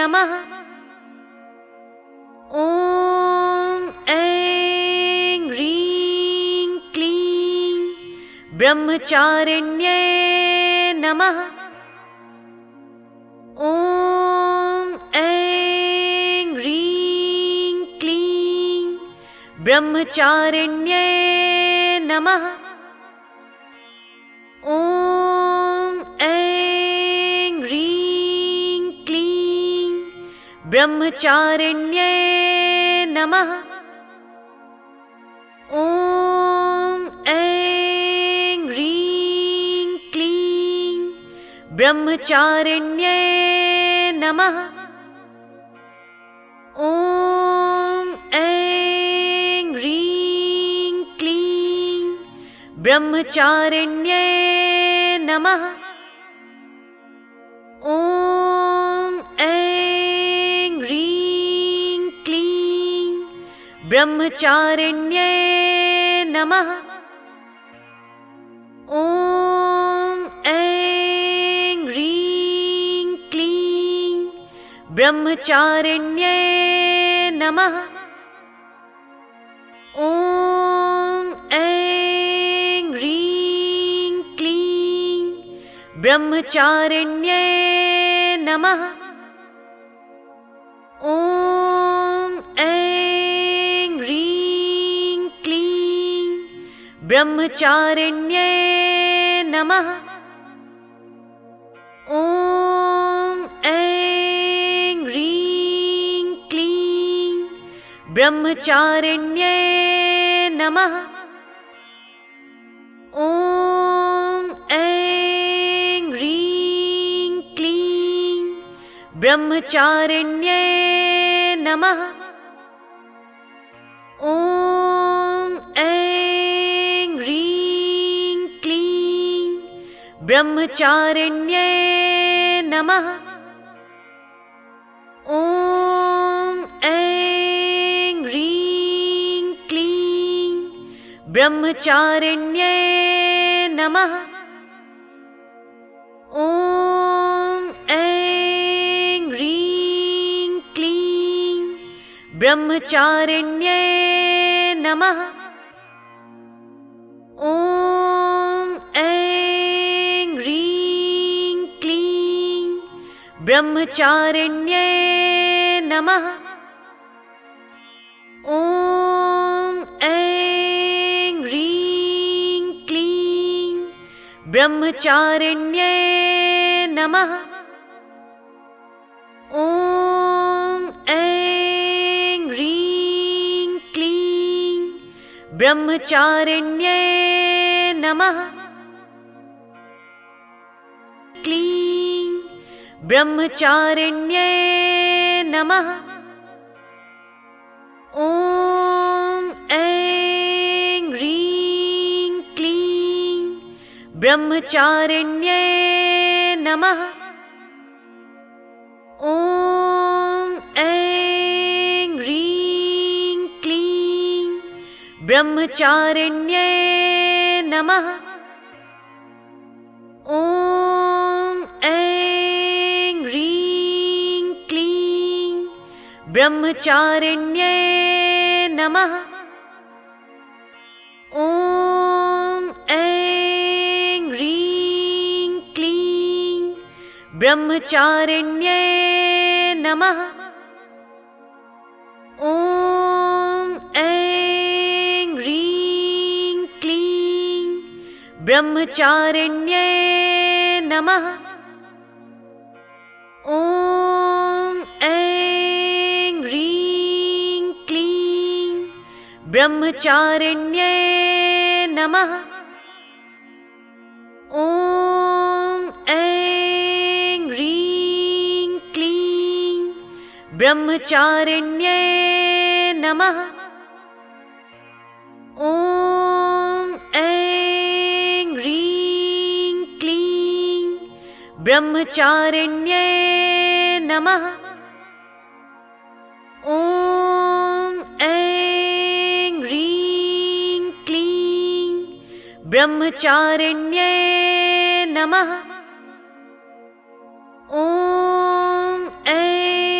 नमः। ॐ ऐं ह्रीं क्लीं ब्रह्मचारिण्यै नमः। ॐ ऐं ह्रीं क्लीं ब्रह्मचारिण्यै नमः। ॐ ऐं ह्रीं क्लीं ब्रह्मचारिण्यै नमः। ॐ ऐं ह्रीं क्लीं ब्रह्मचारिण्यै नमः। ॐ ऐं ह्रीं क्लीं ब्रह्मचारिण्यै नमः। ॐ ऐं ह्रीं क्लीं ब्रह्मचारिण्यै नमः। ॐ ऐं ह्रीं क्लीं ब्रह्मचारिण्यै नमः। ॐ ऐं ह्रीं क्लीं ब्रह्मचारिण्यै नमः। ॐ ऐं ह्रीं क्लीं ब्रह्मचारिण्यै नमः। ॐ ऐं ह्रीं क्लीं ब्रह्मचारिण्यै नमः। ॐ ऐं ह्रीं क्लीं ब्रह्मचारिण्यै नमः। ॐ ऐं ह्रीं क्लीं ब्रह्मचारिण्यै नमः। ॐ ऐं ह्रीं क्लीं ब्रह्मचारिण्यै नमः। ॐ ऐं ह्रीं क्लीं ब्रह्मचारिण्यै नमः। ॐ ऐं ह्रीं क्लीं ब्रह्मचारिण्यै नमः। ॐ ऐं ह्रीं क्लीं ब्रह्मचारिण्यै नमः। ॐ ऐं ह्रीं क्लीं ब्रह्मचारिण्यै नमः। क्लीं ब्रह्मचारिण्यै नमः। ॐ ऐं ह्रीं क्लीं ब्रह्मचारिण्यै नमः। ॐ ऐं ह्रीं क्लीं ब्रह्मचारिण्यै नमः। ॐ ऐं ह्रीं क्लीं ब्रह्मचारिण्यै नमः। ॐ ऐं ह्रीं क्लीं ब्रह्मचारिण्यै नमः। ॐ ऐं ह्रीं क्लीं ब्रह्मचारिण्यै नमः। ॐ ऐं ह्रीं क्लीं ब्रह्मचारिण्यै नमः। ॐ ऐं ह्रीं क्लीं ब्रह्मचारिण्यै नमः। ॐ ऐं ह्रीं क्लीं ब्रह्मचारिण्यै नमः। ॐ ऐं ह्रीं क्लीं ब्रह्मचारिण्यै नमः। ॐ ऐं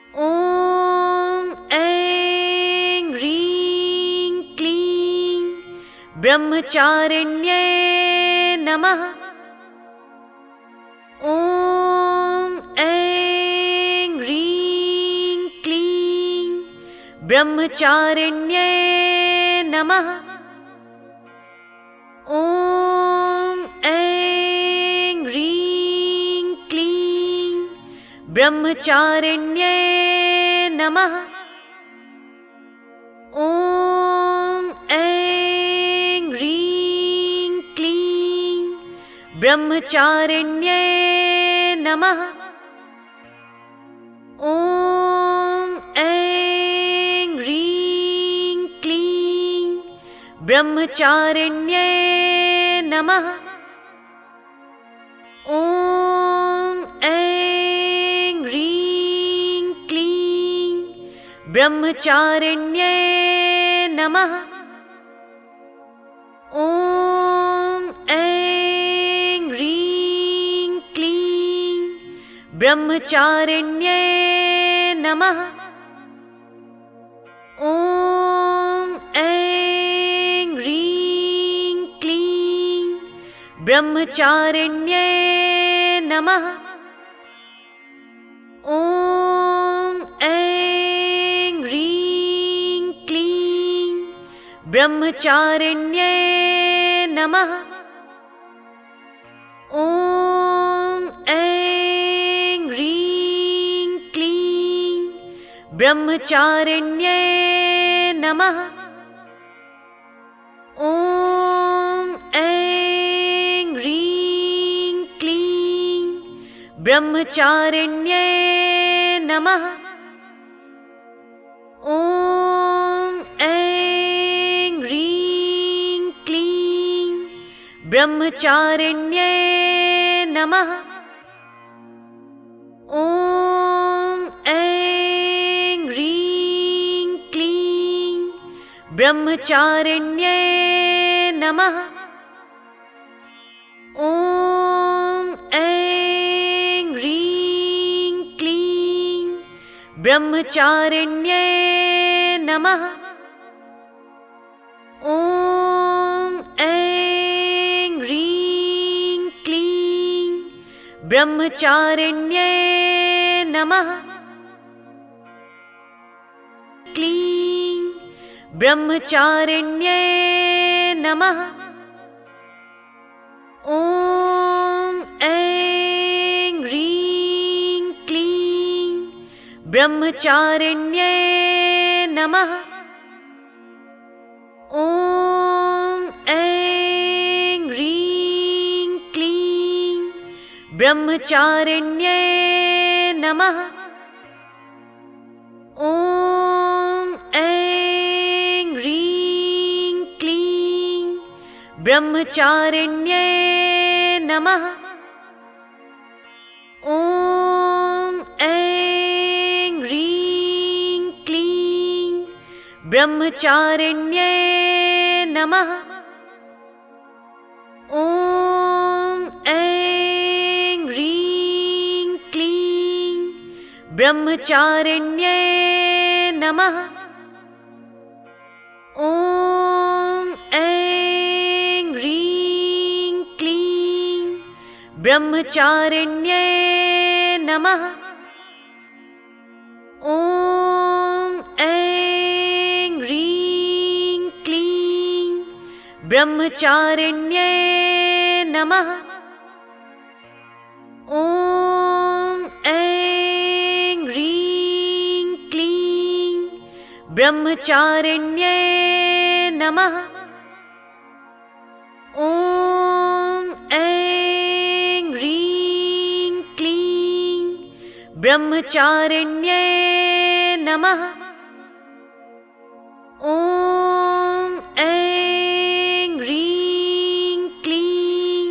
ब्रह्मचारिण्यै नमः। ॐ ऐं ह्रीं क्लीं ब्रह्मचारिण्यै नमः। ॐ ऐं ह्रीं क्लीं ब्रह्मचारिण्यै नमः। ॐ ऐं ह्रीं क्लीं ब्रह्मचारिण्यै नमः। ॐ ऐं ह्रीं क्लीं ब्रह्मचारिण्यै नमः। ॐ ऐं ह्रीं क्लीं ब्रह्मचारिण्यै नमः। ॐ ऐं ह्रीं क्लीं ब्रह्मचारिण्यै नमः। ॐ ऐं ह्रीं क्लीं ब्रह्मचारिण्यै नमः। ॐ ऐं ह्रीं क्लीं ब्रह्मचारिण्यै नमः। ॐ ऐं ह्रीं क्लीं ब्रह्मचारिण्यै नमः। ॐ ऐं ह्रीं क्लीं ब्रह्मचारिण्यै नमः। ॐ ऐं ह्रीं क्लीं ब्रह्मचारिण्यै नमः। ॐ ऐं ह्रीं क्लीं ब्रह्मचारिण्यै नमः। ॐ ऐं ह्रीं क्लीं ब्रह्मचारिण्यै नमः। ॐ ऐं ह्रीं क्लीं ब्रह्मचारिण्यै नमः। क्लीं ब्रह्मचारिण्यै नमः। ॐ ऐं ह्रीं क्लीं ब्रह्मचारिण्यै नमः। ॐ ऐं ह्रीं क्लीं ब्रह्मचारिण्यै नमः। ॐ ऐं ह्रीं क्लीं ब्रह्मचारिण्यै नमः। ॐ ऐं ह्रीं क्लीं ब्रह्मचारिण्यै नमः। ॐ ऐं ह्रीं क्लीं ब्रह्मचारिण्यै नमः। ॐ ऐं ह्रीं क्लीं ब्रह्मचारिण्यै नमः। ॐ ऐं ह्रीं क्लीं ब्रह्मचारिण्यै नमः। ॐ ऐं ह्रीं क्लीं ब्रह्मचारिण्यै नमः। ॐ ऐं ह्रीं क्लीं ब्रह्मचारिण्यै नमः। ॐ ऐं ह्रीं क्लीं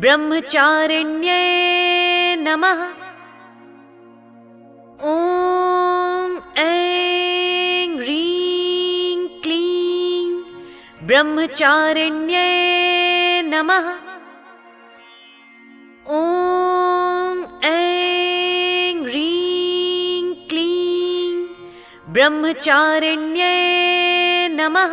ब्रह्मचारिण्यै नमः। ॐ ऐं ह्रीं क्लीं ब्रह्मचारिण्यै नमः। ॐ ऐं ह्रीं क्लीं ब्रह्मचारिण्यै नमः।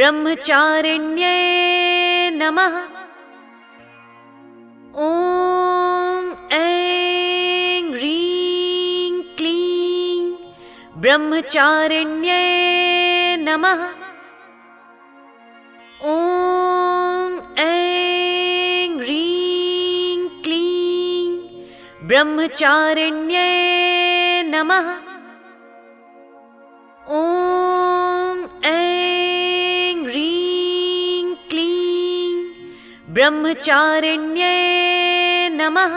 ब्रह्मचारिण्यै नमः। ॐ ऐं ह्रीं क्लीं ब्रह्मचारिण्यै नमः। ॐ ऐं ह्रीं क्लीं ब्रह्मचारिण्यै नमः। ॐ ऐं ह्रीं क्लीं ब्रह्मचारिण्यै नमः।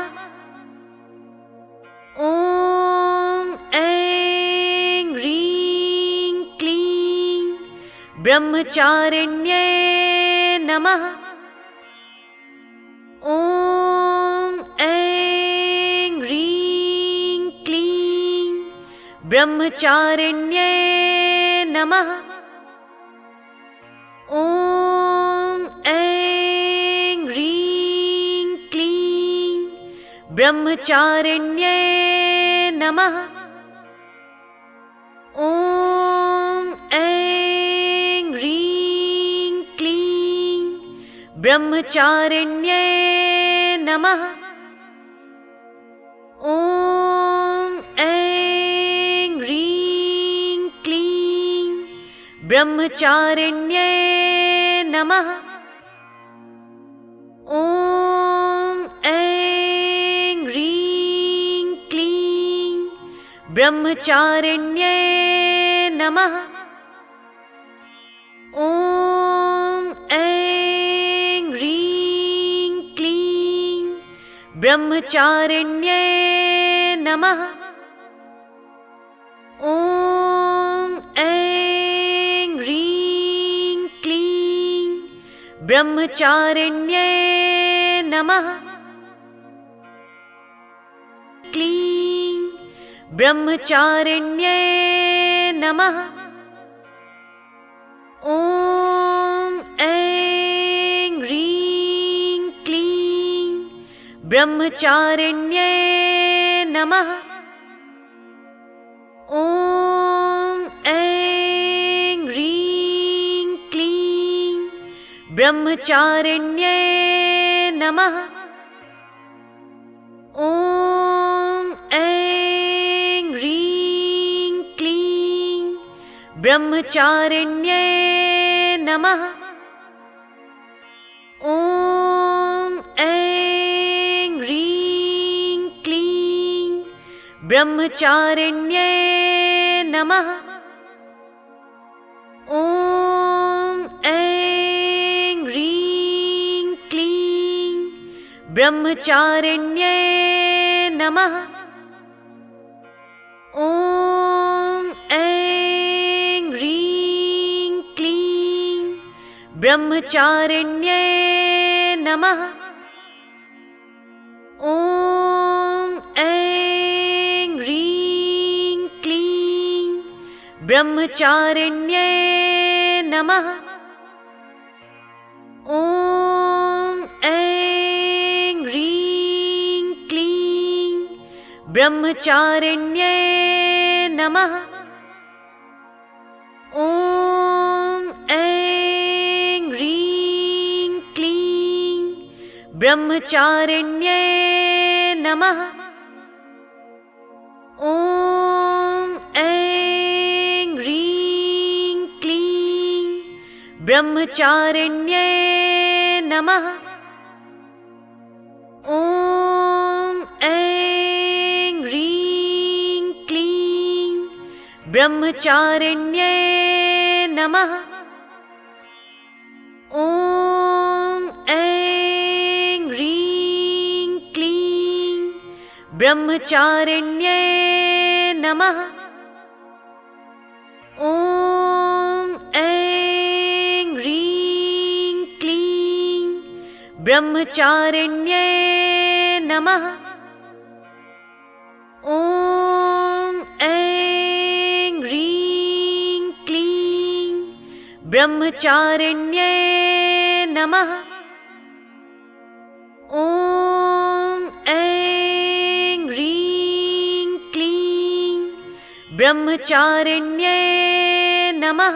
ॐ ऐं ह्रीं क्लीं ब्रह्मचारिण्यै नमः। ॐ ऐं ह्रीं क्लीं ब्रह्मचारिण्यै नमः। ॐ ऐं ह्रीं क्लीं ब्रह्मचारिण्यै नमः। ॐ ऐं ह्रीं क्लीं ब्रह्मचारिण्यै नमः। ॐ ऐं ह्रीं क्लीं ब्रह्मचारिण्यै नमः। ॐ ऐं ह्रीं क्लीं ब्रह्मचारिण्यै नमः। ॐ ऐं ह्रीं क्लीं ब्रह्मचारिण्यै नमः। ॐ ऐं ह्रीं क्लीं ब्रह्मचारिण्यै नमः। क्लीं ब्रह्मचारिण्यै नमः। ॐ ऐं ह्रीं क्लीं ब्रह्मचारिण्यै नमः। ॐ ऐं ह्रीं क्लीं ब्रह्मचारिण्यै नमः। ॐ ऐं ह्रीं क्लीं ब्रह्मचारिण्यै नमः। ॐ ऐं ह्रीं क्लीं ब्रह्मचारिण्यै नमः। ॐ ऐं ह्रीं क्लीं ब्रह्मचारिण्यै नमः। ॐ ऐं ह्रीं क्लीं ब्रह्मचारिण्यै नमः। ॐ ऐं ह्रीं क्लीं ब्रह्मचारिण्यै नमः। ॐ ऐं ह्रीं क्लीं ब्रह्मचारिण्यै नमः। ॐ ऐं ह्रीं क्लीं ब्रह्मचारिण्यै नमः। ॐ ऐं ह्रीं क्लीं ब्रह्मचारिण्यै नमः। ॐ ऐं ह्रीं क्लीं ब्रह्मचारिण्यै नमः। ॐ ऐं ह्रीं क्लीं ब्रह्मचारिण्यै नमः। ॐ ऐं ह्रीं क्लीं ब्रह्मचारिण्यै नमः। ॐ ऐं ह्रीं क्लीं ब्रह्मचारिण्यै नमः। ॐ ऐं ह्रीं क्लीं ब्रह्मचारिण्यै नमः।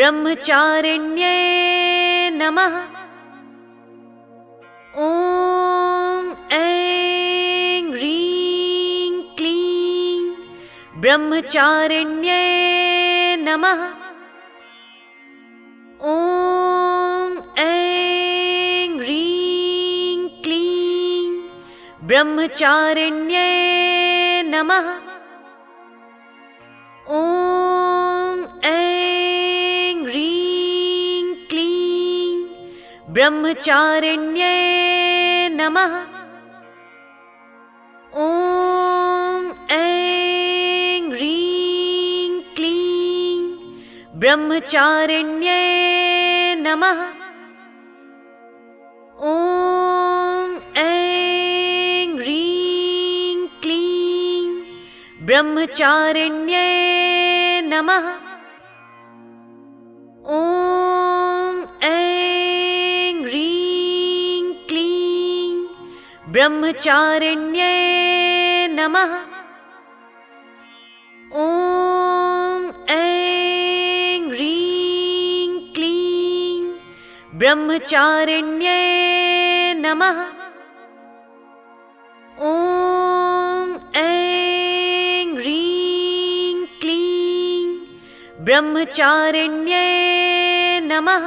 ब्रह्मचारिण्ये नमः। ॐ ऐं ह्रीं क्लीं ब्रह्मचारिण्ये नमः। ॐ ऐं ह्रीं क्लीं ब्रह्मचारिण्ये नमः। ॐ ऐं ह्रीं क्लीं ब्रह्मचारिण्ये नमः। ॐ ऐं ह्रीं क्लीं ब्रह्मचारिण्ये नमः। ॐ ऐं ह्रीं क्लीं ब्रह्मचारिण्ये नमः। ॐ ऐं ह्रीं क्लीं ब्रह्मचारिण्ये नमः। ॐ ऐं ह्रीं क्लीं ब्रह्मचारिण्ये नमः। ॐ ऐं ह्रीं क्लीं ब्रह्मचारिण्ये नमः।